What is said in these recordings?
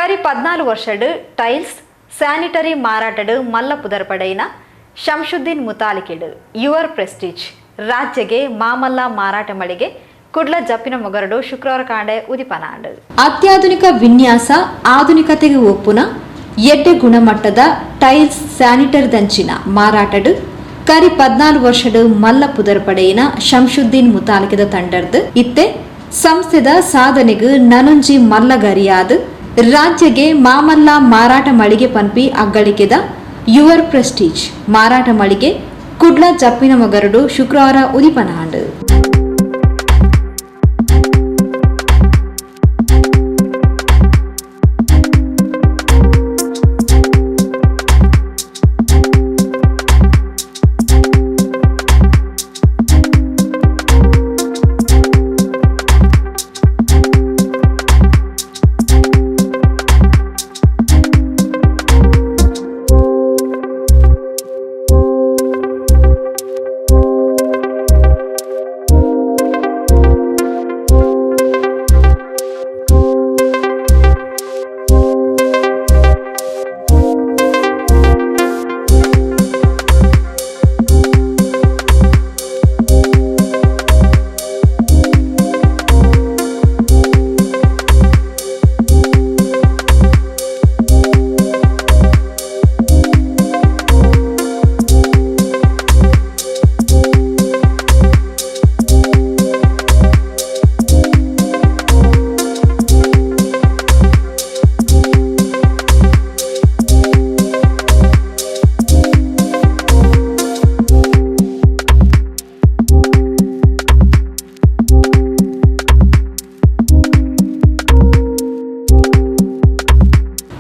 ಕರಿ 14 ವರ್ಷಡ್ tiles sanitary ಮಾರಾಟಡ್ ಮಲ್ಲ ಪುದರ್ಪಡೆಯಿನ ಶಂಶುದ್ದೀನ್ ಮುತಾಲಿಕೆಡ್ your Prestige ರಾಜ್ಯಗೆ ಮಾಮಲ್ಲ ಮಾರಾಟ ಮಳಿಗೆ ಕುಡ್ಲ ಜಪ್ಪಿನ ಮೊಗರಡು ಶುಕ್ರವಾರ ಕಾಂಡೆ ಉದಿಪನಾಂಡ್. ಅತ್ಯಾಧುನಿಕ ವಿನ್ಯಾಸ ಆಧುನಿಕತೆಗೆ ಒಪ್ಪುನ ಎಡ್ಡೆ ಗುಣಮಟ್ಟದ ಟೈಲ್ಸ್ ಸ್ಯಾನಿಟರಿ ದಂಚಿನ ಮಾರಾಟಡ್ ಕರಿ 14 ವರ್ಷಡ್ ಮಲ್ಲ ಪುದರ್ಪಡೆಯಿನ ಶಂಶುದ್ದೀನ್ ಮುತಾಲಿಕೆದ ತಂಡರ್ದು ಇತ್ತೆ ಸಂಸ್ಥೆದ ಸಾಧನೆಗೆ ನನೊಂಜಿ ಮಲ್ಲಗರಿಯಾದ ರಾಜ್ಯಗೆ ಮಾಮಲ್ಲ ಮಾರಾಟ ಮಳಿಗೆ ಪನ್ಪಿ ಅಗ್ಗಳಿಕೆದ ಯುವರ್ ಪ್ರೆಸ್ಟೀಜ್ ಮಾರಾಟ ಮಳಿಗೆ ಕುಡ್ಲ ಜಪ್ಪಿನ ಮೊಗರಡು ಶುಕ್ರವಾರ ಉದಿಪನಾಂಡ್.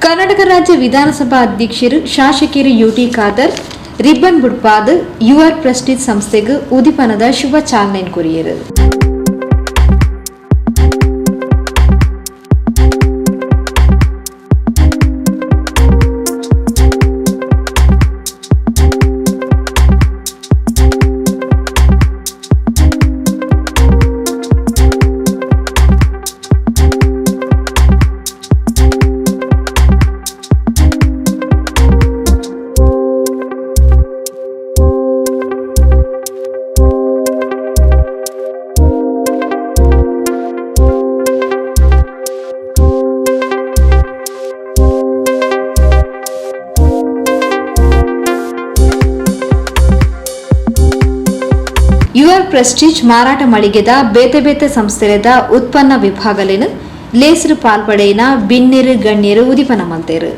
ಕರ್ನಾಟಕ ರಾಜ್ಯ ವಿಧಾನಸಭಾ ಅಧ್ಯಕ್ಷರು ಶಾಸಕರು ಯುಟಿ ಖಾದರ್ ರಿಬ್ಬನ್ ಬುಡ್ಪಾದ್ ಯುವರ್ ಪ್ರೆಸ್ಟೀಜ್ ಸಂಸ್ಥೆಗೆ ಉದಿಪನದ ಶುಭ ಚಾಲನೆ ಕೊರಿಯರು. ಯುವರ್ ಪ್ರೆಸ್ಟೀಜ್ ಮಾರಾಟ ಮಳಿಗೆದ ಬೇತೆ ಬೇತೆ ಸಂಸ್ಥೆದ ಉತ್ಪನ್ನ ವಿಭಾಗಲೇನು ಲೇಸರು ಪಾಲ್ಪಡೆಯಿನ ಬಿನ್ನೆರು ಗಣ್ಯರು ಉದಿಪನ ಮಲ್ತೇರು.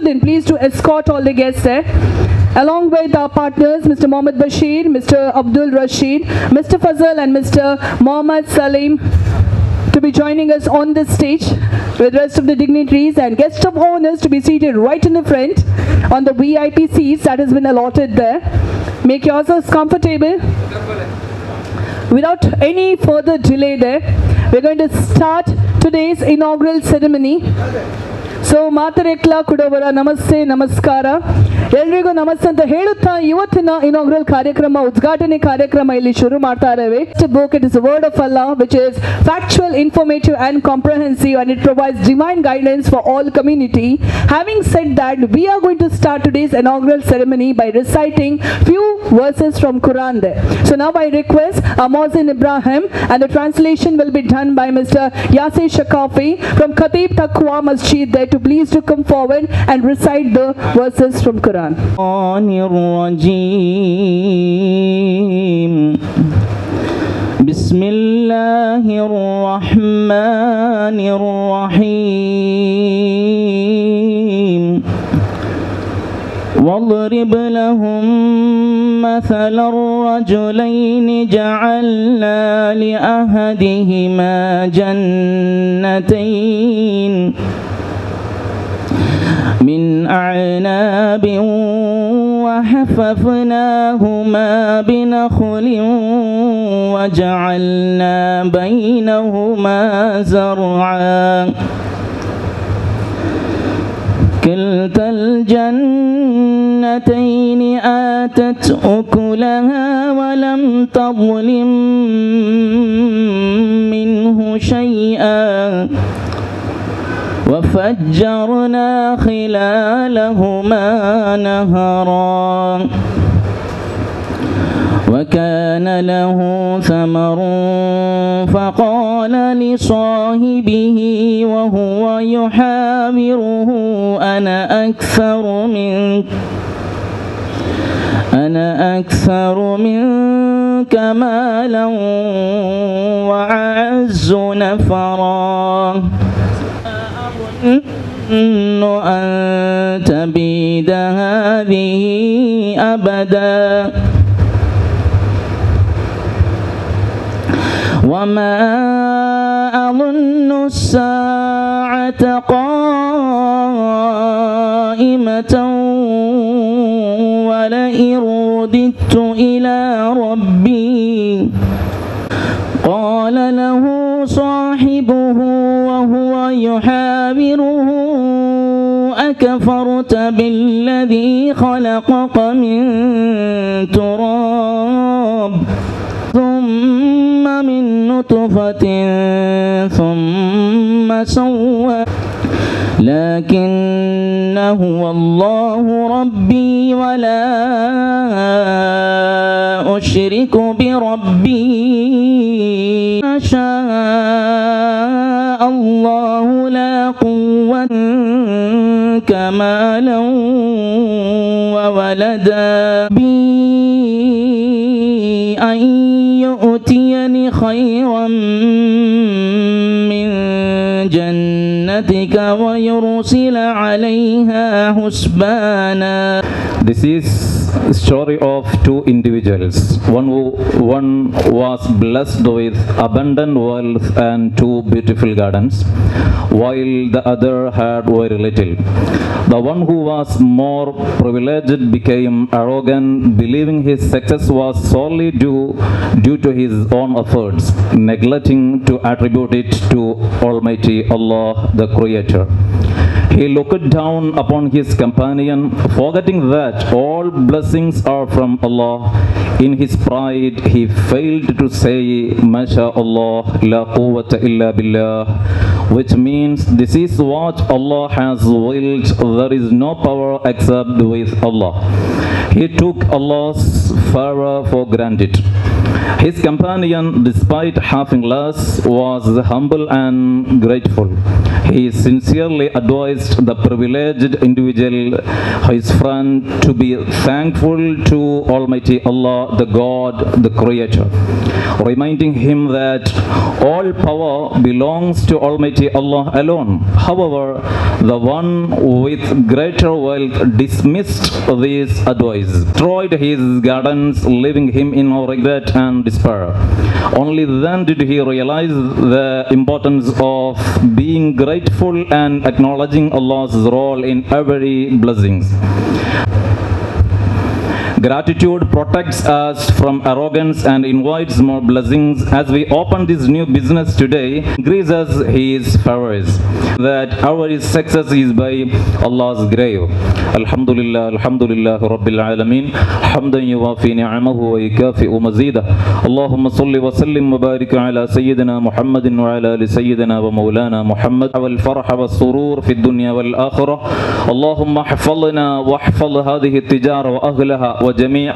Shamsuddin, please to escort all the guests there. Along with our partners, Mr. Mohammed Bashir, Mr. Abdul Rashid, Mr. Fazal and Mr. Mohammed Salim to be joining us on this stage with the rest of the dignitaries and guests of honors to be seated right in the front on the VIP seats that has been allotted there. Make yourselves comfortable. Without any further delay there, we're going to start today's inaugural ceremony. So ಮಾತರೆಕ್ಲ ಕುಡವರ ನಮಸ್ತೆ ನಮಸ್ಕಾರ ಎಲ್ರಿಗೂ ನಮಸ್ತೆ ಅಂತ ಹೇಳುತ್ತಾ ಇವತ್ತಿನ inaugural ಕಾರ್ಯಕ್ರಮ ಉದ್ಘಾಟನೆ ಕಾರ್ಯಕ್ರಮ ಇಲ್ಲಿ ಶುರು ಮಾಡ್ತಾ ಇದ್ದೇವೆ. Book, it is the word of Allah which is factual, informative and comprehensive and it provides divine guidance for all community. Having said that, we are going to start today's inaugural ceremony by reciting few verses from Quran there. So now I request Mohsin Ibrahim and the translation will be done by Mr. Yasir Shakafi from Khatib Taqwa Masjid there to please to come forward and recite the verses from Quran. Bismillahir Rahmanir Rahim. واضرب لهم مثل الرجلين جعلنا لأحدهما جنتين من أعناب وحففناهما بنخل وجعلنا بينهما زرعا كلتا الجنتين آتت أكلها ولم تظلم منه شيئا وفجرنا خلالهما نهرا وكان له ثمر فقال لصاحبه وهو يحاوره أنا أكثر منك مالا وأعز نفرا أن تبيد هذه أبدا وما أظن الساعة قائمة ولئن رددت إلى ربي قال له صاحبه وهو يحاوره أكفرت بالذي خلقك من تراب ثم من نطفة ثم سوى لكن هو الله ربي ولا أشرك بربي ما شاء الله لا قوة كمالا وولدا بي أن يؤتيني خيرا من جنتك ويرسل عليها حسبانا. This is a story of two individuals. One was blessed with abundant wealth and two beautiful gardens, while the other had very little. The one who was more privileged became arrogant, believing his success was solely due to his own efforts, neglecting to attribute it to Almighty Allah, the Creator. He looked down upon his companion, forgetting that all blessings are from Allah. In his pride, he failed to say, Masha Allah, la quwwata illa billah, which means this is what Allah has willed, there is no power except with Allah. He took Allah's favor for granted. His companion, despite having less, was humble and grateful. He sincerely advised the privileged individual, his friend, to be thankful to Almighty Allah, the God, the Creator, reminding him that all power belongs to Almighty Allah alone. However, the one with greater wealth dismissed this advice, destroyed his gardens, leaving him in regret and despair. Only then did he realize the importance of being grateful and acknowledging Allah's role in every blessings. Gratitude protects us from arrogance and invites more blessings. As we open this new business today, increases His favors, that our success is by Allah's grace. Alhamdulillah, alhamdulillah, Rabbil Alameen. Hamdan yuwafi ni'amahu wa yukafi'u mazidah. Allahumma salli wa sallim wa barik ala Sayyidina Muhammadin wa ala ali Sayyidina wa Mawlana Muhammad wal farha wa surur fi dunya wal akhirah. Allahumma hafalna wa hafal hadhihi at-tijara wa ahlaha وجميع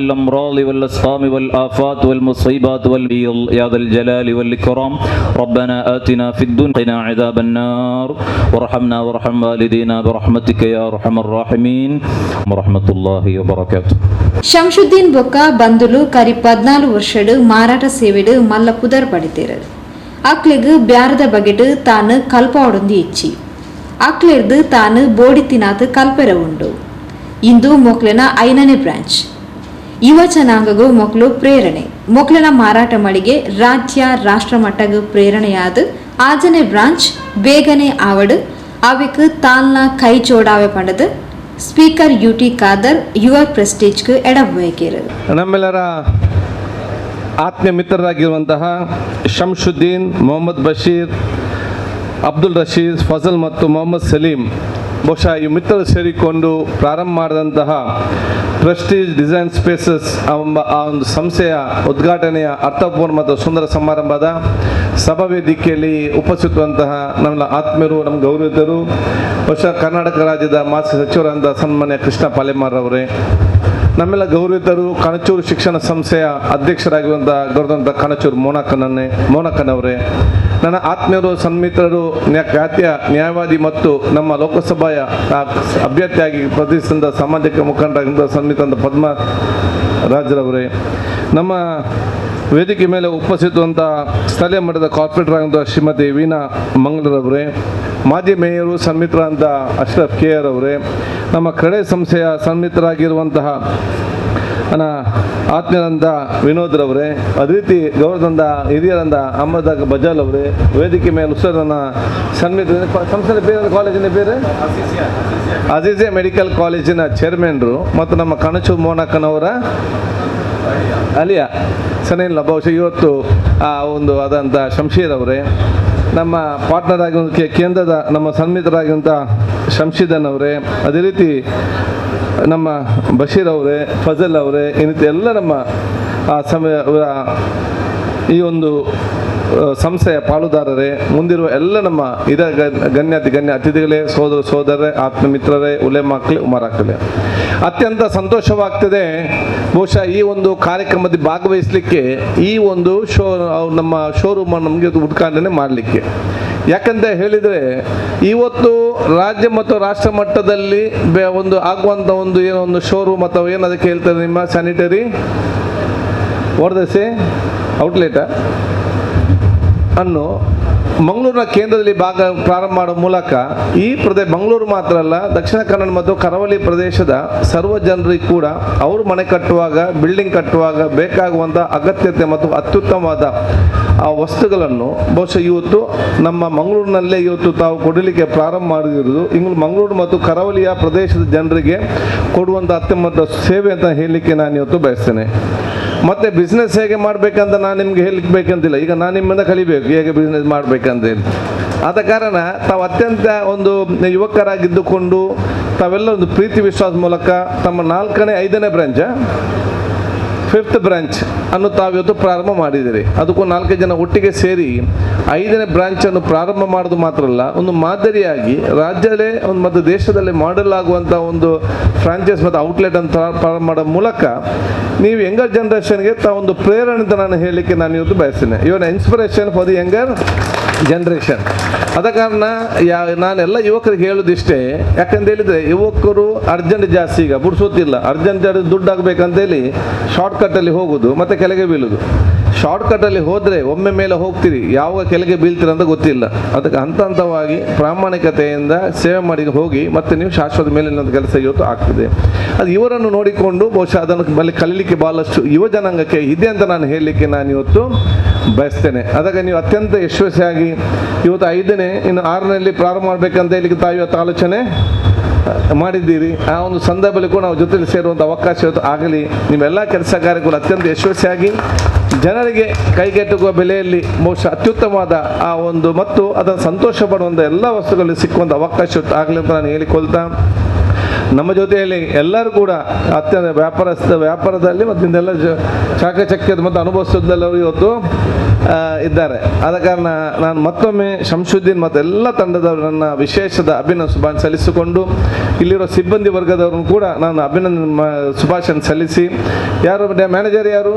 الأمراض والأسقام والآفات والمصيبات يا ذا الجلال والإكرام. ربنا آتنا في الدنيا قنا عذاب النار وارحمنا وارحم والدينا برحمتك يا أرحم الراحمين ورحمة الله وبركاته. Shamsuddin ಬೊಕ್ಕ ಬಂದುಲು ಕರಿ 14 ವರ್ಷಡು ಮಾರಾಟ ಸೇವೆಡು ಮಲ್ಲ ಪುದರ್ ಪಡಿತೀರ. ಅಕ್ಲೆಗ್ ಬ್ಯಾರದ ಬಗೆಡು ತಾನು ಕಲ್ಪಾವಡೊಂದು ಇಚ್ಚಿ ಅಕ್ಲೆರ್ದು ತಾನು body ತಿನಾತು ಕಲ್ಪೆರ ಉಂಡು. ಇಂದು ಮೊಕ್ಲನ 5ನೇ branch ಯುವ ಜನಾಂಗಗೂ ಮೊಕ್ಲು ಪ್ರೇರಣೆ ಮೊಕ್ಲನ ಮಾರಾಟ ಮಳಿಗೆ ರಾಜ್ಯ ರಾಷ್ಟ್ರ ಮಟ್ಟಗೂ ಪ್ರೇರಣೆಯಾದ 5ನೇ ಬ್ರಾಂಚ್ ಬೇಗನೆ ಆವಡು ಅವಿಕ್ ತಾಲ್ನ ಕೈ ಜೋಡಾವೆ ಪಂಡದು ಸ್ಪೀಕರ್ UT ಖಾದರ್ ಯುವರ್ ಪ್ರೆಸ್ಟೀಜ್ಗೆ ಎಡಬಯಕೇರು. ನಮ್ಮೆಲ್ಲರ ಆತ್ಮೀಯ ಮಿತ್ರರಾಗಿರುವಂತಹ ಶಂಶುದ್ದೀನ್, ಮೊಹಮ್ಮದ್ ಬಶೀರ್, ಅಬ್ದುಲ್ ರಶೀದ್, ಫಜಲ್ ಮತ್ತು ಮೊಹಮ್ಮದ್ ಸಲೀಂ ಬಹುಶಃ ಈ ಮಿತ್ರರು ಸೇರಿಕೊಂಡು ಪ್ರಾರಂಭ ಮಾಡಿದಂತಹ ಪ್ರೆಸ್ಟೀಜ್ ಡಿಸೈನ್ ಸ್ಪೇಸಸ್ ಆ ಒಂದು ಸಂಸ್ಥೆಯ ಉದ್ಘಾಟನೆಯ ಅರ್ಥಪೂರ್ಣ ಮತ್ತು ಸುಂದರ ಸಮಾರಂಭದ ಸಭಾವೇದಿಕೆಯಲ್ಲಿ ಉಪಸ್ಥಿತವಂತಹ ನಮ್ಮ ಆತ್ಮೀಯರು, ನಮ್ಮ ಗೌರವಿತರು, ಬಹುಶಃ ಕರ್ನಾಟಕ ರಾಜ್ಯದ ಮಾಜಿ ಸಚಿವರಾದ ಸನ್ಮಾನ್ಯ ಕೃಷ್ಣ ಪಾಲೆಮಾರ್ ಅವರೇ, ನಮ್ಮೆಲ್ಲ ಗೌರವಿತರು, ಕಣಚೂರು ಶಿಕ್ಷಣ ಸಂಸ್ಥೆಯ ಅಧ್ಯಕ್ಷರಾಗಿರುವಂಥ ಗೌರವಂತ ಕಣಚೂರು ಮೋನಕ್ಕನವರೇ, ನನ್ನ ಆತ್ಮೀಯರು, ಸನ್ಮಿತ್ರರು, ಖ್ಯಾತಿಯ ನ್ಯಾಯವಾದಿ ಮತ್ತು ನಮ್ಮ ಲೋಕಸಭೆಯ ಅಭ್ಯರ್ಥಿಯಾಗಿ ಪ್ರತಿಷ್ಠಿತ ಸಾಮಾಜಿಕ ಮುಖಂಡರಾಗಿದ್ದ ಸನ್ಮಿತ ಪದ್ಮ ರಾಜ್ರವರೇ, ನಮ್ಮ ವೇದಿಕೆ ಮೇಲೆ ಉಪಸ್ಥಿತವಂಥ ಸ್ಥಳೀಯ ಮಟ್ಟದ ಕಾರ್ಪೊರೇಟರ್ ಆಗಿದ್ದ ಶ್ರೀಮತಿ ವೀಣಾ ಮಂಗಳರವರೇ, ಮಾಜಿ ಮೇಯರು ಸನ್ಮಿತರಾದಂಥ ಅಶ್ರಫ್ KR ಅವರೇ, ನಮ್ಮ ಕ್ರೀಡೆ ಸಂಸ್ಥೆಯ ಸನ್ಮಿತರಾಗಿರುವಂತಹ ನನ್ನ ಆತ್ಮೀಯರಂದ ವಿನೋದ್ರವರೇ, ಅದೇ ರೀತಿ ಗೌರವದಂದ ಹಿರಿಯರಂದ ಅಹಮದ್ ಬಜಾಲ್ ಅವರೇ, ವೇದಿಕೆ ಮೇಲೆ ಉತ್ಸವನ ಸನ್ಮಿತ ಸಂಸ್ಥೆ ಬೇರೆ ಕಾಲೇಜಿನ ಬೇರೆ ಅಜೀಜಿಯಾ ಮೆಡಿಕಲ್ ಕಾಲೇಜಿನ ಚೇರ್ಮನ್ರು ಮತ್ತು ನಮ್ಮ ಕಣಚೂರು ಮೋನಕ್ಕನವರ ಅಲಿಯಾ ಸನೇಲ್ಲ ಬಹುಶಃ ಇವತ್ತು ಒಂದು ಆದಂಥ ಶಂಶೀರ್ ಅವರೇ, ನಮ್ಮ ಪಾರ್ಟ್ನರ್ ಆಗಿರುವಂಥ ಕೇಂದ್ರದ ನಮ್ಮ ಸನ್ಮಿತರಾಗಿರುವಂಥ ಶಂಶೀದನ್ ಅವರೇ, ಅದೇ ರೀತಿ ನಮ್ಮ ಬಶೀರ್ ಅವರೇ, ಫಜಲ್ ಅವರೇ, ಈ ರೀತಿ ಎಲ್ಲ ನಮ್ಮ ಈ ಒಂದು ಸಂಸ್ಥೆಯ ಪಾಲುದಾರರೇ, ಮುಂದಿರುವ ಎಲ್ಲ ನಮ್ಮ ಗಣ್ಯ ಅತಿಥಿಗಳೇ, ಸೋದರರೇ, ಆತ್ಮಮಿತ್ರರೇ, ಉಲೇಮಾಕ್ಲೆ, ಉಮರಾಕ್ಲೆ, ಅತ್ಯಂತ ಸಂತೋಷವಾಗ್ತದೆ ಬಹುಶಃ ಈ ಒಂದು ಕಾರ್ಯಕ್ರಮದಲ್ಲಿ ಭಾಗವಹಿಸಲಿಕ್ಕೆ. ಈ ಒಂದು ನಮ್ಮ ಶೋರೂಮ್ ನಮಗೆ ಉದ್ಘಾಟನೆ ಮಾಡಲಿಕ್ಕೆ. ಯಾಕಂತ ಹೇಳಿದರೆ ಇವತ್ತು ರಾಜ್ಯ ಮತ್ತು ರಾಷ್ಟ್ರ ಮಟ್ಟದಲ್ಲಿ ಒಂದು ಆಗುವಂಥ ಒಂದು ಏನೋ ಒಂದು ಶೋರೂಮ್ ಅಥವಾ ಏನು ಅದಕ್ಕೆ ಹೇಳ್ತಾರೆ ನಿಮ್ಮ ಸ್ಯಾನಿಟರಿ ಔಟ್ಲೆಟ್ ಅನ್ನು ಮಂಗಳೂರಿನ ಕೇಂದ್ರದಲ್ಲಿ ಪ್ರಾರಂಭ ಮಾಡುವ ಮೂಲಕ ಈ ಮಂಗಳೂರು ಮಾತ್ರ ಅಲ್ಲ, ದಕ್ಷಿಣ ಕನ್ನಡ ಮತ್ತು ಕರಾವಳಿ ಪ್ರದೇಶದ ಸರ್ವ ಜನರಿಗೆ ಕೂಡ ಅವರು ಮನೆ ಕಟ್ಟುವಾಗ, ಬಿಲ್ಡಿಂಗ್ ಕಟ್ಟುವಾಗ ಬೇಕಾಗುವಂಥ ಅಗತ್ಯತೆ ಮತ್ತು ಅತ್ಯುತ್ತಮವಾದ ಆ ವಸ್ತುಗಳನ್ನು ಬಹುಶಃ ಇವತ್ತು ನಮ್ಮ ಮಂಗಳೂರಿನಲ್ಲೇ ಇವತ್ತು ತಾವು ಕೊಡಲಿಕ್ಕೆ ಪ್ರಾರಂಭ ಮಾಡಿರುವುದು ಮಂಗಳೂರು ಮತ್ತು ಕರಾವಳಿಯ ಪ್ರದೇಶದ ಜನರಿಗೆ ಕೊಡುವಂಥ ಅತ್ಯುತ್ತಮ ಸೇವೆ ಅಂತ ಹೇಳಲಿಕ್ಕೆ ನಾನು ಇವತ್ತು ಬಯಸ್ತೇನೆ. ಮತ್ತು ಬಿಸ್ನೆಸ್ ಹೇಗೆ ಮಾಡಬೇಕಂತ ನಾನು ನಿಮಗೆ ಹೇಳಲಿಕ್ಕೆ ಬೇಕಂತಿಲ್ಲ, ಈಗ ನಾನು ನಿಮ್ಮಿಂದ ಕಲಿಬೇಕು ಹೇಗೆ ಬಿಸ್ನೆಸ್ ಮಾಡಬೇಕಂತ ಹೇಳಿ. ಆದ ಕಾರಣ ತಾವು ಅತ್ಯಂತ ಒಂದು ಯುವಕರಾಗಿದ್ದುಕೊಂಡು ತಾವೆಲ್ಲ ಒಂದು ಪ್ರೀತಿ ವಿಶ್ವಾಸ ಮೂಲಕ ತಮ್ಮ 4ನೇ 5ನೇ ಬ್ರಾಂಚ್ 5th ಬ್ರಾಂಚ್ ಅನ್ನು ತಾವು ಇವತ್ತು ಪ್ರಾರಂಭ ಮಾಡಿದ್ದೀರಿ. ಅದಕ್ಕೂ 4 ಜನ ಒಟ್ಟಿಗೆ ಸೇರಿ 5ನೇ ಬ್ರಾಂಚನ್ನು ಪ್ರಾರಂಭ ಮಾಡೋದು ಮಾತ್ರ ಅಲ್ಲ, ಒಂದು ಮಾದರಿಯಾಗಿ ರಾಜ್ಯದಲ್ಲೇ ಒಂದು ಮತ್ತು ದೇಶದಲ್ಲೇ ಮಾಡೆಲ್ ಆಗುವಂಥ ಒಂದು ಫ್ರಾಂಚೈಸ್ ಮತ್ತು ಔಟ್ಲೆಟ್ ಅಂತ ಪ್ರಾರಂಭ ಮಾಡೋ ಮೂಲಕ ನೀವು ಯಂಗರ್ ಜನ್ರೇಷನ್ಗೆ ತಾವೊಂದು ಪ್ರೇರಣೆ ಅಂತ ನಾನು ಹೇಳಲಿಕ್ಕೆ ನಾನು ಇವತ್ತು ಬಯಸ್ತೇನೆ. Even inspiration for the younger generation. ಆದ ಕಾರಣ ನಾನೆಲ್ಲ ಯುವಕರಿಗೆ ಹೇಳೋದಿಷ್ಟೇ, ಯಾಕಂತ ಹೇಳಿದರೆ ಯುವಕರು ಅರ್ಜೆಂಟ್ ಜಾಸ್ತಿ, ಈಗ ಬಿಡಿಸೋತಿಲ್ಲ, ಅರ್ಜೆಂಟ್ ದುಡ್ಡು ಆಗಬೇಕಂತೇಳಿ ಶಾರ್ಟ್ಕಟ್ಟಲ್ಲಿ ಹೋಗೋದು ಮತ್ತು ಕೆಳಗೆ ಬೀಳೋದು. ಶಾರ್ಟ್ಕಟ್ಟಲ್ಲಿ ಹೋದರೆ ಒಮ್ಮೆ ಮೇಲೆ ಹೋಗ್ತೀರಿ, ಯಾವಾಗ ಕೆಳಗೆ ಬೀಳ್ತೀರ ಅಂತ ಗೊತ್ತಿಲ್ಲ. ಅದಕ್ಕೆ ಹಂತ ಹಂತವಾಗಿ ಪ್ರಾಮಾಣಿಕತೆಯಿಂದ ಸೇವೆ ಮಾಡಿ ಹೋಗಿ ಮತ್ತೆ ನೀವು ಶಾಶ್ವತ ಮೇಲಿನ ಕೆಲಸ ಇವತ್ತು ಆಗ್ತದೆ. ಅದು ಇವರನ್ನು ನೋಡಿಕೊಂಡು ಬಹುಶಃ ಅದನ್ನು ಬಲ್ಲಿ ಕಲೀಲಿಕ್ಕೆ ಭಾಳಷ್ಟು ಯುವ ಜನಾಂಗಕ್ಕೆ ಇದೆ ಅಂತ ನಾನು ಹೇಳಲಿಕ್ಕೆ ನಾನು ಇವತ್ತು ಬಯಸ್ತೇನೆ. ಅದಕ್ಕೆ ನೀವು ಅತ್ಯಂತ ಯಶಸ್ವಿಯಾಗಿ ಇವತ್ತು 5ನೇ ಇನ್ನು 6ನಲ್ಲಿ ಪ್ರಾರಂಭ ಮಾಡಬೇಕಂತ ಹೇಳಲಿಕ್ಕೆ ತಾವು ಇವತ್ತು ಆಲೋಚನೆ ಮಾಡಿದ್ದೀರಿ. ಆ ಒಂದು ಸಂದರ್ಭದಲ್ಲಿ ಕೂಡ ನಾವು ಜೊತೆಲಿ ಸೇರುವಂಥ ಅವಕಾಶ ಇವತ್ತು ಆಗಲಿ. ನಿಮ್ಮೆಲ್ಲ ಕೆಲಸ ಕಾರ್ಯಗಳು ಅತ್ಯಂತ ಯಶಸ್ವಿಯಾಗಿ ಜನರಿಗೆ ಕೈಗೆಟುಕುವ ಬೆಲೆಯಲ್ಲಿ ಬಹುಶಃ ಅತ್ಯುತ್ತಮವಾದ ಆ ಒಂದು ಮತ್ತು ಅದನ್ನು ಸಂತೋಷ ಪಡುವಂಥ ಎಲ್ಲ ವಸ್ತುಗಳಲ್ಲಿ ಸಿಕ್ಕುವಂಥ ಅವಕಾಶ ಆಗಲಿ ಅಂತ ನಾನು ಹೇಳಿಕೊಳ್ತಾ, ನಮ್ಮ ಜೊತೆಯಲ್ಲಿ ಎಲ್ಲರೂ ಕೂಡ ಅತ್ಯಂತ ವ್ಯಾಪಾರದಲ್ಲಿ ಮತ್ತು ಇಂದೆಲ್ಲ ಚಾಕಚಕ್ಯದ ಮತ್ತು ಅನುಭವಿಸೋದೆಲ್ಲರೂ ಇವತ್ತು ಇದ್ದಾರೆ. ಆದ ಕಾರಣ ನಾನು ಮತ್ತೊಮ್ಮೆ ಶಂಶುದ್ದೀನ್ ಮತ್ತು ಎಲ್ಲ ತಂಡದವರು ನನ್ನ ವಿಶೇಷದ ಅಭಿನಂದನೆ ಶುಭಾಶಯ ಸಲ್ಲಿಸಿಕೊಂಡು, ಇಲ್ಲಿರೋ ಸಿಬ್ಬಂದಿ ವರ್ಗದವ್ರನ್ನು ಕೂಡ ನಾನು ಅಭಿನಂದನೆ ಶುಭಾಶಯ ಸಲ್ಲಿಸಿ, ಯಾರು ಮ್ಯಾನೇಜರ್ ಯಾರು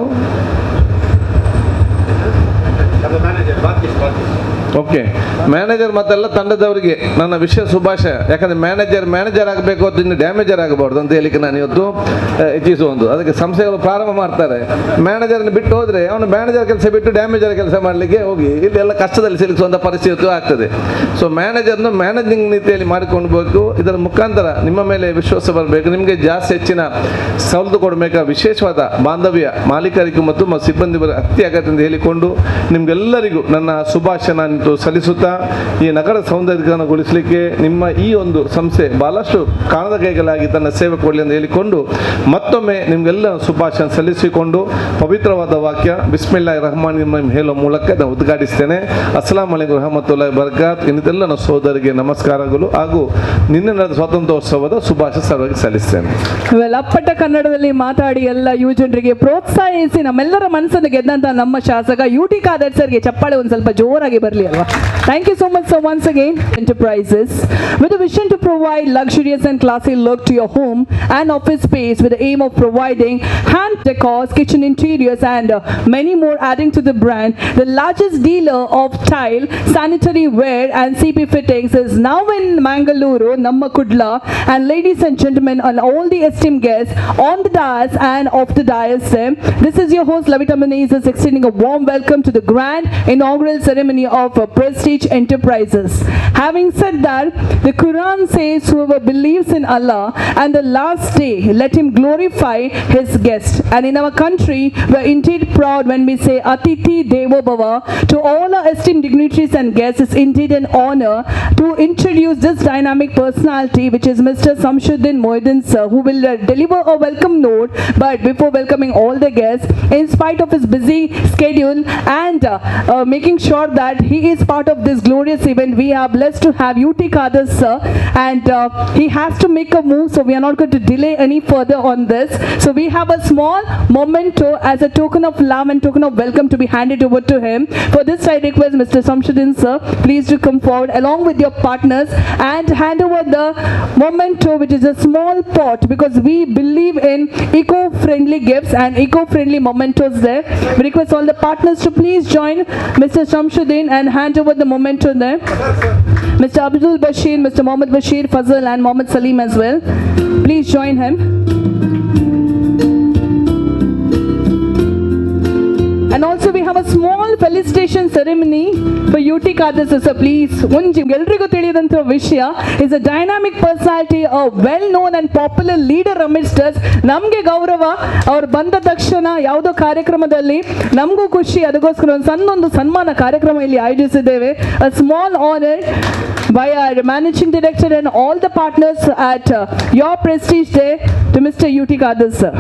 ಓಕೆ ಮ್ಯಾನೇಜರ್ ಮತ್ತೆಲ್ಲ ತಂಡದವರಿಗೆ ನನ್ನ ವಿಶೇಷ ಶುಭಾಶಯ. ಯಾಕಂದರೆ ಮ್ಯಾನೇಜರ್ ಆಗಬೇಕು ಅಂತ ಇನ್ನು ಡ್ಯಾಮೇಜರ್ ಆಗಬಾರ್ದು ಅಂತ ಹೇಳಿಕ್ಕೆ ನಾನು ಇವತ್ತು ಇಚ್ಛಿಸುವುದು. ಅದಕ್ಕೆ ಸಂಸ್ಥೆಗಳು ಪ್ರಾರಂಭ ಮಾಡ್ತಾರೆ, ಮ್ಯಾನೇಜರ್ನ ಬಿಟ್ಟು ಹೋದರೆ ಅವನು ಮ್ಯಾನೇಜರ್ ಕೆಲಸ ಬಿಟ್ಟು ಡ್ಯಾಮೇಜರ್ ಕೆಲಸ ಮಾಡಲಿಕ್ಕೆ ಹೋಗಿ ಇಲ್ಲೆಲ್ಲ ಕಷ್ಟದಲ್ಲಿ ಸಿಲುಕಿಸುವಂಥ ಪರಿಸ್ಥಿತಿ ಆಗ್ತದೆ. ಸೊ ಮ್ಯಾನೇಜರ್ನ ಮ್ಯಾನೇಜಿಂಗ್ ನೀತಿಯಲ್ಲಿ ಮಾಡಿಕೊಂಡ್ಬೇಕು. ಇದರ ಮುಖಾಂತರ ನಿಮ್ಮ ಮೇಲೆ ವಿಶ್ವಾಸ ಬರಬೇಕು, ನಿಮಗೆ ಜಾಸ್ತಿ ಹೆಚ್ಚಿನ ಸವಲತ್ತು ಕೊಡಬೇಕಾ ವಿಶೇಷವಾದ ಬಾಂಧವ್ಯ ಮಾಲೀಕರಿಗೂ ಮತ್ತು ಸಿಬ್ಬಂದಿ ಅತಿ ಅಗತ್ಯ ಅಂತ ಹೇಳಿಕೊಂಡು ನಿಮಗೆಲ್ಲರಿಗೂ ನನ್ನ ಶುಭಾಶಯ ನಾನು ಸಲ್ಲಿಸುತ್ತಾ, ಈ ನಗರ ಸೌಂದರ್ಯೀಕರಣಗೊಳಿಸಲಿಕ್ಕೆ ನಿಮ್ಮ ಈ ಒಂದು ಸಂಸ್ಥೆ ಬಹಳಷ್ಟು ಕಾಣದ ಕೈಗಳಾಗಿ ತನ್ನ ಸೇವೆ ಕೊಡಲಿ ಅಂತ ಹೇಳಿಕೊಂಡು ಮತ್ತೊಮ್ಮೆ ನಿಮಗೆಲ್ಲ ಶುಭಾಶಯ ಸಲ್ಲಿಸಿಕೊಂಡು ಪವಿತ್ರವಾದ ವಾಕ್ಯ ಬಿಸ್ಮಿಲ್ಲಾಹಿ ರಹಮಾನ್ ರಹೀಂ ಹೇಳುವ ಮೂಲಕ ನಾನು ಉದ್ಘಾಟಿಸ್ತೇನೆ. ಅಸ್ಸಲಾಮು ಅಲೈಕುಂ ವರಹಮತುಲ್ಲಾಹಿ ವಬರಕಾತ್. ಇನ್ನಿತೆಲ್ಲ ನನ್ನ ಸಹೋದರಿಗೆ ನಮಸ್ಕಾರಗಳು ಹಾಗೂ ನಿನ್ನೆ ನಡೆದ ಸ್ವಾತಂತ್ರ್ಯೋತ್ಸವದ ಶುಭಾಶಯ ಸರ್ವರಿಗೆ ಸಲ್ಲಿಸ್ತೇನೆ. ಅಪ್ಪಟ ಕನ್ನಡದಲ್ಲಿ ಮಾತಾಡಿ ಎಲ್ಲ ಯುವ ಜನರಿಗೆ ಪ್ರೋತ್ಸಾಹಿಸಿ ನಮ್ಮೆಲ್ಲರ ಮನಸ್ಸನ್ನು ಗೆದ್ದಂತ ನಮ್ಮ ಶಾಸಕ UT ಖಾದರ್ ಸರ್ಗೆ ಚಪ್ಪಾಳೆ ಒಂದು ಸ್ವಲ್ಪ ಜೋರಾಗಿ ಬರಲಿ ಅಲ್ವಾ. Thank you so much, sir, once again. Enterprises with a vision to provide luxurious and classy look to your home and office space with the aim of providing hand decors, kitchen interiors and many more, adding to the brand. The largest dealer of tile, sanitary ware and CP fittings is now in Mangaluru, Namma Kudla. And ladies and gentlemen and all the esteemed guests on the dais and off the dais, this is your host Lavita Menezes extending a warm welcome to the grand inaugural ceremony of Prestige Enterprises. Having said that, the Quran says whoever believes in Allah and the last day, let him glorify his guest. And in our country, we're indeed proud when we say Atithi Devo Bhava. To all our esteemed dignitaries and guests, it's indeed an honor to introduce this dynamic personality, which is Mr. Samshuddin Moeddin sir, who will deliver a welcome note. But before welcoming all the guests, in spite of his busy schedule and making sure that he is part of this glorious event, we are blessed to have UT Khadar sir, and he has to make a move, so we are not going to delay any further on this. So we have a small memento as a token of love and token of welcome to be handed over to him. For this I request Mr. Samshuddin sir, please to come forward along with your partners and hand over the memento, which is a small pot, because we believe in eco-friendly gifts and eco-friendly mementos there. We request all the partners to please join Mr. Samshuddin and hand over the memento there. Mr. Abdul Bashir, Mr. Mohammad Bashir, Fazal and Mohammad Salim as well. Please join him. And also we have a small felicitation ceremony for UT Khadar sir. Please, ಎಲ್ರಿಗೂ ತಿಳಿದಂತ ವಿಷಯ is a dynamic personality, a well-known and popular leader amidst us. ನಮಗೆ ಗೌರವ, ಅವ್ರು ಬಂದ ತಕ್ಷಣ ಯಾವುದೋ ಕಾರ್ಯಕ್ರಮದಲ್ಲಿ ನಮಗೂ ಖುಷಿ, ಅದಕ್ಕೋಸ್ಕರ ಒಂದು ಸಣ್ಣೊಂದು ಸನ್ಮಾನ ಕಾರ್ಯಕ್ರಮ ಇಲ್ಲಿ ಆಯೋಜಿಸಿದ್ದೇವೆ. A small honor by our managing director and all the partners at your Prestige Day to Mr. UT Khadar sir.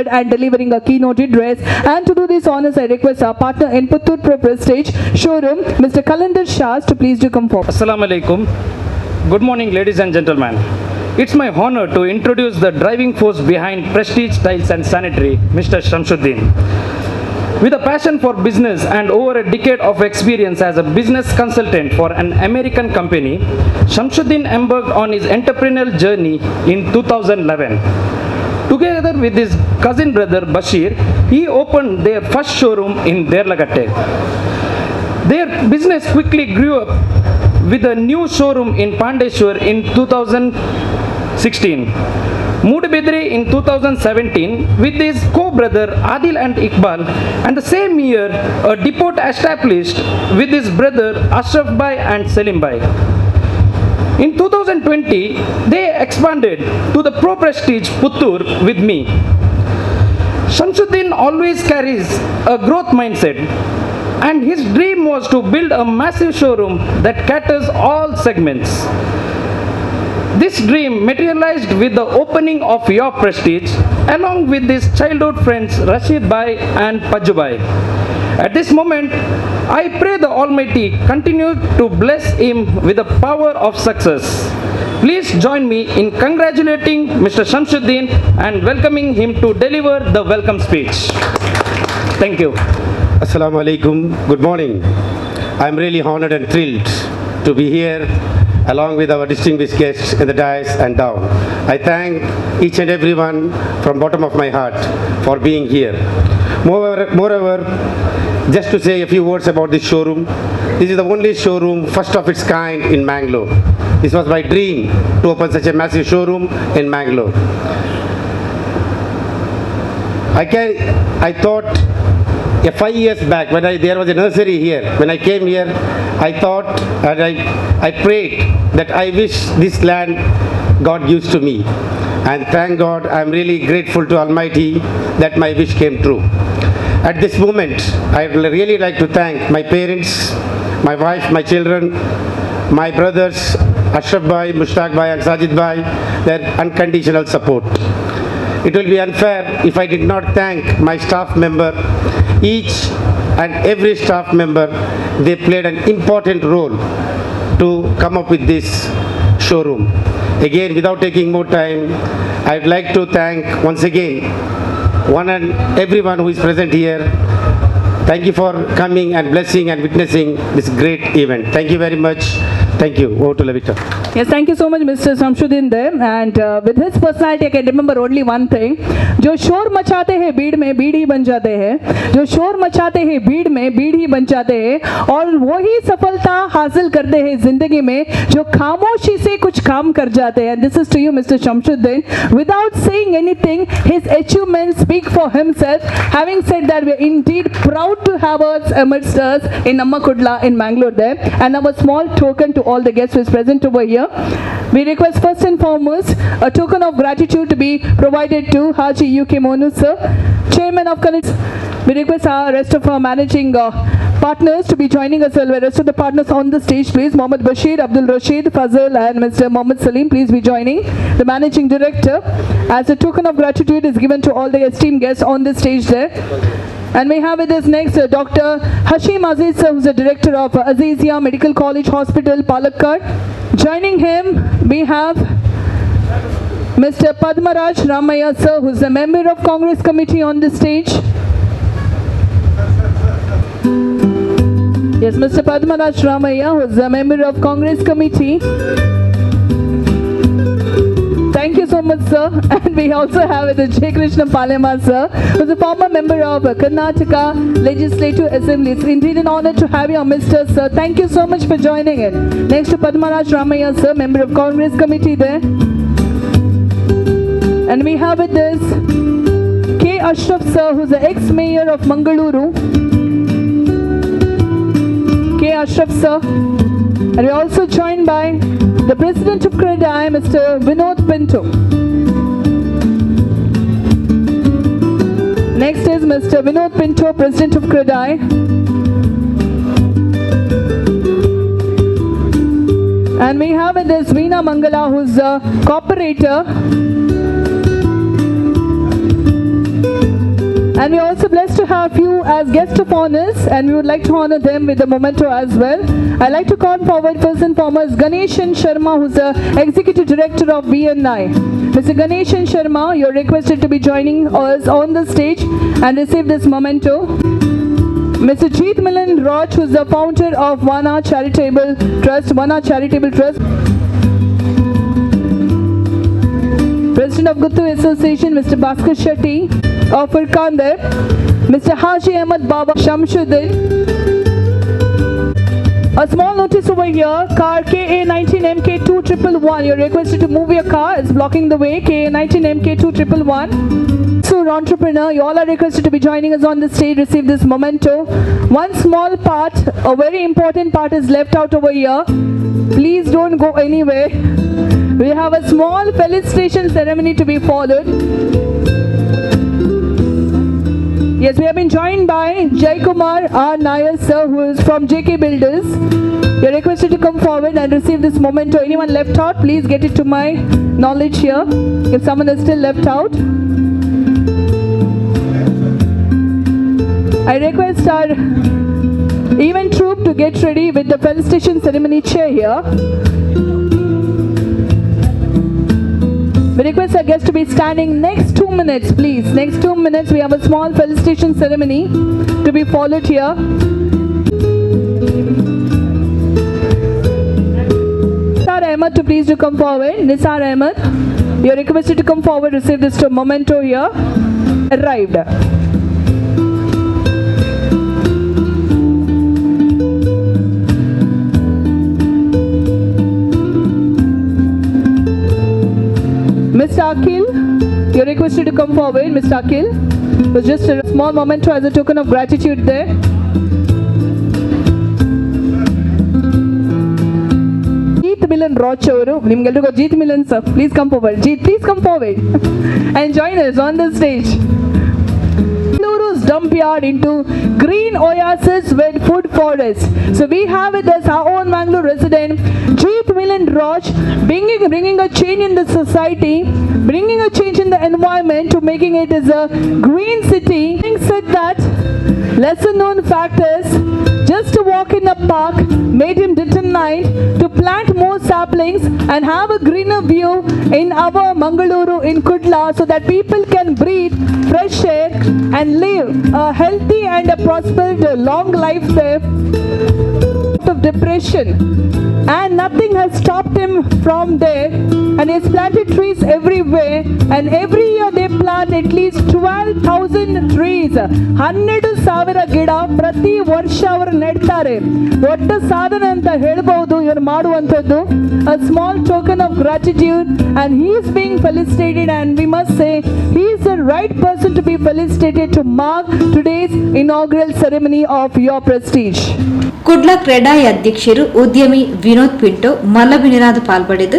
awarded and delivering a keynote address. And to do these honors, I request our partner in Puttur Pro Prestige Showroom, Mr. Kalandar Shah, to please do come forward. Assalamu alaikum. Good morning, ladies and gentlemen. It's my honor to introduce the driving force behind Prestige Tiles and Sanitary, Mr. Shamsuddin. With a passion for business and over a decade of experience as a business consultant for an American company, Shamsuddin embarked on his entrepreneurial journey in 2011. Together with his cousin brother Bashir, he opened their first showroom in Derlagatte. Their business quickly grew up with a new showroom in Pandeshwar in 2016. Mudbedre in 2017 with his co-brother Adil and Iqbal, and the same year a depot established with his brother Ashraf Bhai and Selim Bhai. In 2020, they expanded to the Pro Prestige Puttur with me. Shamsuddin always carries a growth mindset, and his dream was to build a massive showroom that caters all segments. This dream materialized with the opening of Your Prestige along with his childhood friends Rashid Bhai and Pajju Bhai. At this moment, I pray the Almighty continue to bless him with the power of success. Please join me in congratulating Mr. Shamsuddin and welcoming him to deliver the welcome speech. Thank you. Assalamu alaikum. Good morning. I'm really honored and thrilled to be here along with our distinguished guests in the dais and down. I thank each and everyone from bottom of my heart for being here. Moreover, just to say a few words about this showroom. This is the only showroom, first of its kind in Mangalore. This was my dream to open such a massive showroom in Mangalore. I thought 5 years back when there was a nursery here, when I came here, I thought and I prayed that I wish this land God gives to me. And thank God, I'm really grateful to Almighty that my wish came true. At this moment, I would really like to thank my parents, my wife, my children, my brothers, Ashraf Bhai, Mushtaq Bhai and Sajid Bhai, their unconditional support. It will be unfair if I did not thank my staff member. Each and every staff member, they played an important role to come up with this showroom. Again, without taking more time, I'd like to thank once again one and everyone who is present here. Thank you for coming and blessing and witnessing this great event. Thank you very much. Thank you. Over to Levita. Yes, thank you so much, Mr. Shamsuddin there. And with his personality, I can remember only one thing. जो शोर मचाते हैं भीड़ में भीड़ ही बन जाते हैं, जो शोर मचाते हैं भीड़ में भीड़ ही बन जाते हैं, और वही सफलता हासिल करते हैं जिंदगी में जो खामोशी से कुछ काम कर जाते हैं. This is to you, Mr. Shamsuddin. Without saying anything, his achievements speak for himself. Having said that, we are indeed proud to have us amidst us in Ammakudla in Mangalore there. And our small token to all the guests who is present over here. We request first and foremost a token of gratitude to be provided to Haji UK Monu sir, Chairman of Connect. We request our rest of our managing partners to be joining us well. The rest of the partners on the stage, please. Mohammad Bashir, Abdul Rashid, Fazal and Mr. Mohammad Salim, please be joining. The managing director, as a token of gratitude, is given to all the esteemed guests on the stage there. And we have with us next Dr. Hashim Aziz, who is the director of Azizia Medical College Hospital, Palakkad. Joining him, we have Mr. Padmaraj Ramaya, sir, who is a member of Congress Committee on the stage. Yes, Mr. Padmaraj Ramaya, who is a member of Congress Committee. Thank you so much, sir. And we also have the J. Krishna Palema, sir, who is a former member of Karnataka Legislative Assembly. It's indeed an honor to have you, Mr. Sir. Thank you so much for joining in. Next to Padmaraj Ramaya, sir, member of Congress Committee there. And we have with this K. Ashraf, sir, who is the ex-mayor of Mangaluru. K. Ashraf, sir. And we are also joined by the President of CREDAI, Mr. Vinod Pinto. Next is Mr. Vinod Pinto, President of CREDAI. And we have with us Veena Mangala, who is a cooperator. And we are also blessed to have you as guest of honors, and we would like to honor them with a memento as well. I'd like to call forward first and foremost Ganeshan Sharma, who's the Executive Director of BNI. Mr. Ganeshan Sharma, you're requested to be joining us on the stage and receive this memento. Mr. Jeet Milan Raj, who's the founder of Vana Charitable Trust. President of Guttu Association, Mr. Bhaskar Shetty of Irkandar. Mr. Haji Ahmed Baba Shamshuddin. A small notice over here, car KA19MK2111. You're requested to move your car, it's blocking the way, KA19MK2111. So, entrepreneur, you all are requested to be joining us on the stage, receive this memento. One small part, a very important part is left out over here. Please don't go anywhere. We have a small felicitation ceremony to be followed. Yes, we have been joined by Jai Kumar R. Nair sir, who is from JK Builders. You are requested to come forward and receive this memento. Anyone left out, please get it to my knowledge here. If someone is still left out, I request our event troupe to get ready with the felicitation ceremony chair here. We request our guests to be standing next 2 minutes, please. Next 2 minutes, we have a small felicitation ceremony to be followed here. Nisar Ahmed to please to come forward. Nisar Ahmed, you are requested to come forward, receive this memento here. Arrived. Mr. Akhil, you're requested to come forward. Mr. Akhil, it was just a small memento as a token of gratitude there. Jeet Milan Roch avaru, nimgelrigo Jeet Milan sir, please come forward. Jeet, please come forward and join us on the stage. Mangaluru's dump yard into green oasis with food forest. So we have it as our own Mangalore resident, Jeet Milan Raj, bringing a change in the society, bringing a change in the environment to making it as a green city. Having said that, lesser known fact is, just to walk in a park made him determined to plant more saplings and have a greener view in our Mangaluru in Kudla so that people can breathe fresh air and live a healthy and a prosperous long life there of depression. And nothing has stopped him from there, and he's planted trees everywhere, and every year they plant at least 12,000 trees. 100,000 ಗಿಡ ಪ್ರತಿ ವರ್ಷ ಅವರು ನೆಡ್ತಾರೆ. ದೊಡ್ಡ ಸಾಧನೆ ಅಂತ ಹೇಳ್ಬಹುದು ಇವರು ಮಾಡುವಂಥದ್ದು. A small token of gratitude, and he is being felicitated, and we must say he is the right person to be felicitated to mark today's inaugural ceremony of Your Prestige. Kudla CREDAI ಅಧ್ಯಕ್ಷರು ಉದ್ಯಮಿ ವಿನೋದ್ ಪಿಂಟೋ ಮಲ್ಲಬಿನಿರಾದ ಪಾಲ್ಪಡೆದು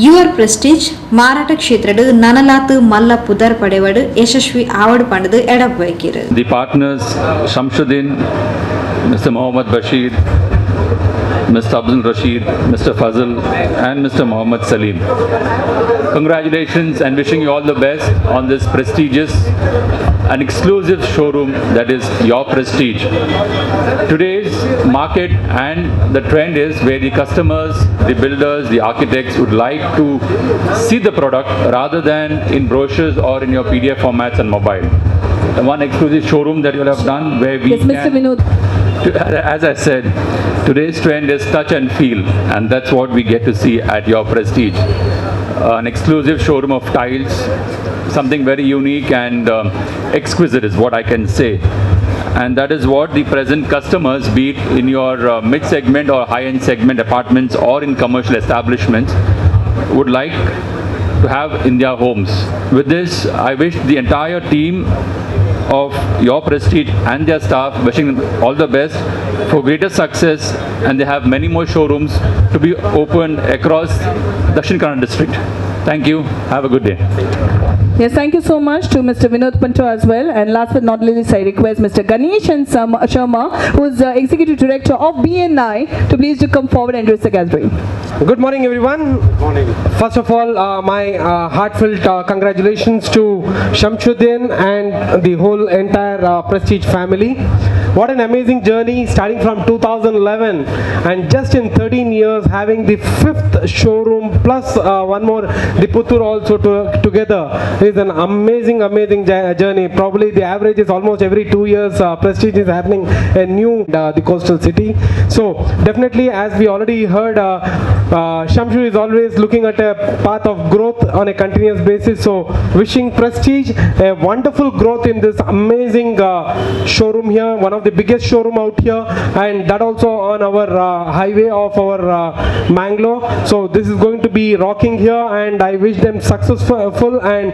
ಯುವರ್ ಪ್ರೆಸ್ಟೀಜ್ ಮಾರಾಟ ಕ್ಷೇತ್ರದ ನನಲಾತು ಮಲ್ಲ ಪುದರ್ ಪಡೆವಡು ಯಶಸ್ವಿ ಆವಡು ಪಂಡದು ಎಡಬೈಕಿರು. The partners Shamshuddin, Mr. Mohammad Bashir, Mr. Abdul Rashid, Mr. Fazal and Mr. Mohammad Salim. Congratulations and wishing you all the best on this prestigious and exclusive showroom that is Your Prestige. Today's market and the trend is where the customers, the builders, the architects would like to see the product rather than in brochures or in your PDF formats and mobile. The one exclusive showroom that you will have done where we Yes, Mr. Vinod. As I said, today's trend is touch and feel, and that's what we get to see at Your Prestige. An exclusive showroom of tiles, something very unique and exquisite is what I can say. And that is what the present customers, be it in your mid-segment or high-end segment apartments or in commercial establishments, would like to have in their homes. With this, I wish the entire team of Your Prestige and their staff, wishing them all the best for greater success, and they have many more showrooms to be opened across Dakshin Kannada district. Thank you. Have a good day. Yes, thank you so much to Mr. Vinod Pinto as well. And last but not least, I request Mr. Ganeshan Sharma, who is the Executive Director of BNI, to please to come forward and address the gathering. Good morning, everyone. Morning. First of all, my heartfelt congratulations to Shamshuddin and the whole entire Prestige family. What an amazing journey, starting from 2011 and just in 13 years having the 5th showroom plus one more, the Puttur also together is an amazing journey. Probably the average is almost every 2 years Prestige is happening a new the coastal city. So definitely, as we already heard, Shamshu is always looking at a path of growth on a continuous basis. So wishing Prestige a wonderful growth in this amazing showroom here, one of the biggest showroom out here, and that also on our highway of our Mangalore. So this is going to be rocking here, and I wish them successful and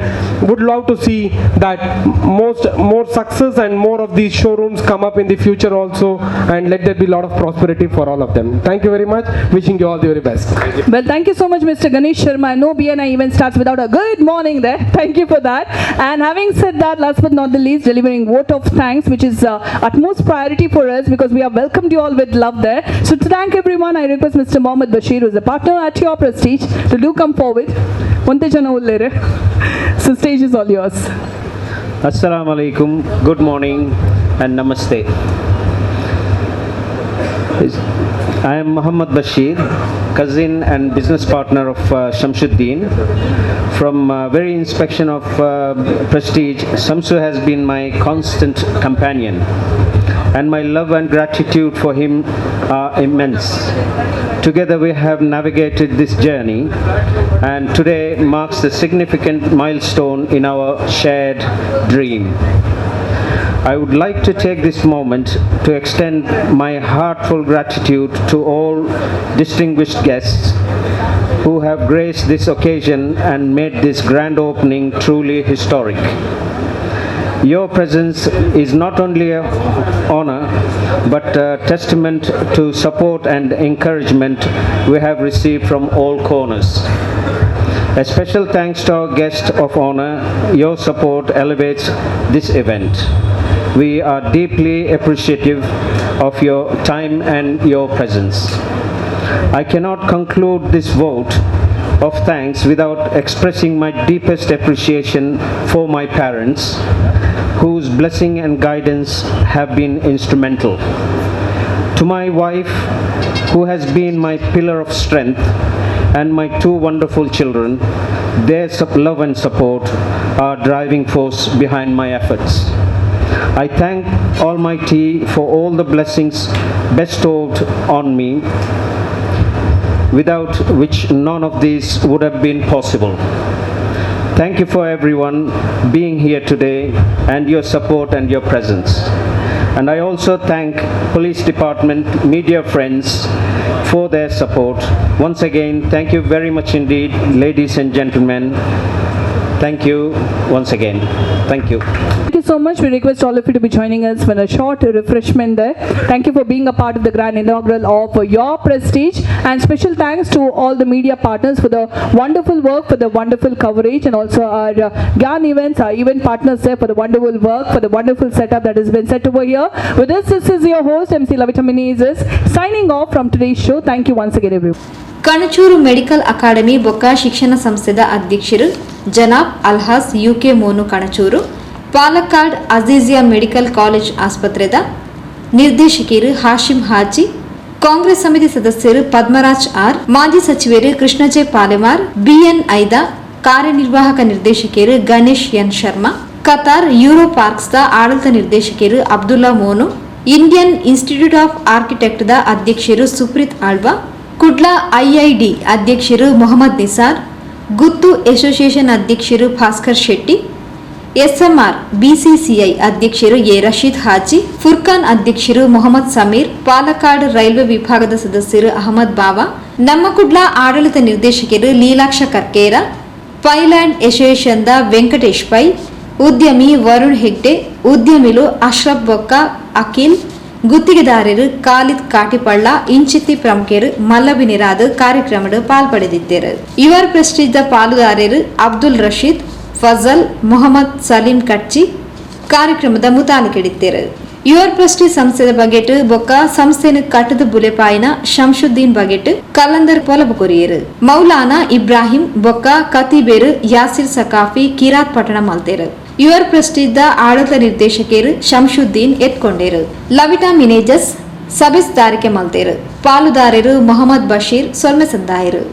would love to see that more success and more of these showrooms come up in the future also, and let there be a lot of prosperity for all of them. Thank you very much. Wishing you all the very best. Well, thank you so much, Mr. Ganesh Sharma. No BNI event starts without a good morning there. Thank you for that. And having said that, last but not the least, delivering vote of thanks, which is utmost priority for us because we have welcomed you all with love there. So to thank everyone, I request Mr. Mohammed Bashir, who is a partner at your Prestige, to do come forward. So stage is all yours. Assalamu alaikum, good morning and namaste. I am Muhammad Bashir, cousin and business partner of Shamshuddin. From very inspection of Prestige, Shamsu has been my constant companion, and my love and gratitude for him are immense. Together we have navigated this journey, and today marks the significant milestone in our shared dream. I would like to take this moment to extend my heartfelt gratitude to all distinguished guests who have graced this occasion and made this grand opening truly historic. Your presence is not only an honor, but a testament to support and encouragement we have received from all corners. A special thanks to our guest of honor. Your support elevates this event. We are deeply appreciative of your time and your presence. I cannot conclude this vote of thanks without expressing my deepest appreciation for my parents, whose blessing and guidance have been instrumental. To my wife, who has been my pillar of strength, and my 2 wonderful children, their love and support are driving force behind my efforts. I thank Almighty for all the blessings bestowed on me, without which none of these would have been possible. Thank you for everyone being here today and your support and your presence. And I also thank Police Department, media friends for their support. Once again, thank you very much indeed, ladies and gentlemen. Thank you once again. Thank you. Thank you so much. We request all of you to be joining us for a short refreshment there. Thank you for being a part of the grand inaugural of your Prestige, and special thanks to all the media partners for the wonderful work, for the wonderful coverage, and also our GAN events, our event partners there for the wonderful work, for the wonderful setup that has been set over here. With this is your host, MC Lavita Menezes, signing off from today's show. Thank you once again, everyone. Kanachur medical academy ಬೊಕ್ಕ ಶಿಕ್ಷಣ ಸಂಸ್ಥೆದ ಅಧ್ಯಕ್ಷರು ಜನಾಬ್ Alhaj U K Monu Kanachur, Palakkad Azeezia medical college ಆಸ್ಪತ್ರೆದ ನಿರ್ದೇಶಕಿಯರು ಹಾಶಿಂ ಹಾಜಿ, ಕಾಂಗ್ರೆಸ್ ಸಮಿತಿ ಸದಸ್ಯರು Padmaraj R, ಮಾಜಿ ಸಚಿವರು ಕೃಷ್ಣಜೆ ಪಾಲೆಮಾರ್, ಬಿಎನ್ಐದ ಕಾರ್ಯನಿರ್ವಾಹಕ ನಿರ್ದೇಶಕಿಯರು Ganesh N Sharma, Qatar euro ಪಾರ್ಕ್ಸ್ದ ಆಡಳಿತ ನಿರ್ದೇಶಕಿಯರು Abdulla Monu, Indian Institute of ಆರ್ಕಿಟೆಕ್ಟ್ದ ಅಧ್ಯಕ್ಷರು ಸುಪ್ರೀತ್ ಆಳ್ವಾ, ಕುಡ್ಲಾ ಐಐಡಿ ಅಧ್ಯಕ್ಷರು ಮೊಹಮ್ಮದ್ ನಿಸಾರ್, ಗುತ್ತು ಅಸೋಸಿಯೇಷನ್ ಅಧ್ಯಕ್ಷರು ಭಾಸ್ಕರ್ ಶೆಟ್ಟಿ, ಎಸ್ಎಂಆರ್ ಬಿಸಿಸಿಐ ಅಧ್ಯಕ್ಷರು ಎ ರಶೀದ್ ಹಾಜಿ, ಫುರ್ಖಾನ್ ಅಧ್ಯಕ್ಷರು ಮೊಹಮ್ಮದ್ ಸಮೀರ್, ಪಾಲಕ್ಕಾಡ್ ರೈಲ್ವೆ ವಿಭಾಗದ ಸದಸ್ಯರು ಅಹಮದ್ ಬಾವಾ, ನಮ್ಮ ಕುಡ್ಲಾ ಆಡಳಿತ ನಿರ್ದೇಶಕರು ಲೀಲಾಕ್ಷ ಕರ್ಕೇರ, ಪೈಲ್ಯಾಂಡ್ ಅಸೋಸಿಯೇಷನ್ದ ವೆಂಕಟೇಶ್ ಪೈ, ಉದ್ಯಮಿ ವರುಣ್ ಹೆಗ್ಡೆ, ಉದ್ಯಮಿಲು ಅಶ್ರಫ್ ಬೊಕ್ಕ ಅಖಿಲ್, ಗುತ್ತಿಗೆದಾರರು ಖಾಲಿದ್ ಕಾಟಿಪಳ್ಳ, ಇಂಚಿತ್ತಿ ಪ್ರಮುಖರು ಮಲ್ಲಬಿನಿರಾದ ಕಾರ್ಯಕ್ರಮದ ಪಾಲ್ಪಡೆದಿದ್ದರು. ಯುವರ್ ಪ್ರೆಸ್ಟೀಜ್ದ ಪಾಲುದಾರರು ಅಬ್ದುಲ್ ರಶೀದ್, ಫಜಲ್, ಮೊಹಮ್ಮದ್ ಸಲೀಂ ಕಟ್ಚಿ ಕಾರ್ಯಕ್ರಮದ ಮುತಾಲಿಕೆಡಿದ್ದರು. ಯುವರ್ ಪ್ರೆಸ್ಟೀಜ್ ಸಂಸ್ಥೆದ ಬಗೆಟ್ ಬೊಕ್ಕ ಸಂಸ್ಥೆನ ಕಟ್ಟದ ಬುಲೆಪಾಯಿನ ಶಂಶುದ್ದೀನ್ ಬಗೆಟ್ ಕಲಂದರ್ ಪೊಲಬು ಕೊರಿಯರು ಮೌಲಾನಾ ಇಬ್ರಾಹಿಂ ಬೊಕ್ಕ ಕತಿಬೇರು ಯಾಸಿರ್ ಸಕಾಫಿ ಕಿರಾತ್ ಪಟ್ಟಣ ಮಲ್ತೇರು ಯುವರ್ ಪ್ರೆಸ್ಟೀಜ್ ದ ಆಡಳಿತ ನಿರ್ದೇಶಕರು ಶಂಶುದ್ದೀನ್ ಎತ್ಕೊಂಡೇರು ಲವಿಟಾ ಮಿನೇಜಸ್ ಸಭೆಸ್ದಾರಿಕೆ ಮಲ್ತೇರು ಪಾಲುದಾರರು ಮೊಹಮ್ಮದ್ ಬಶೀರ್ ಸೊಲ್ಮೆಸದ್ದಾಯರು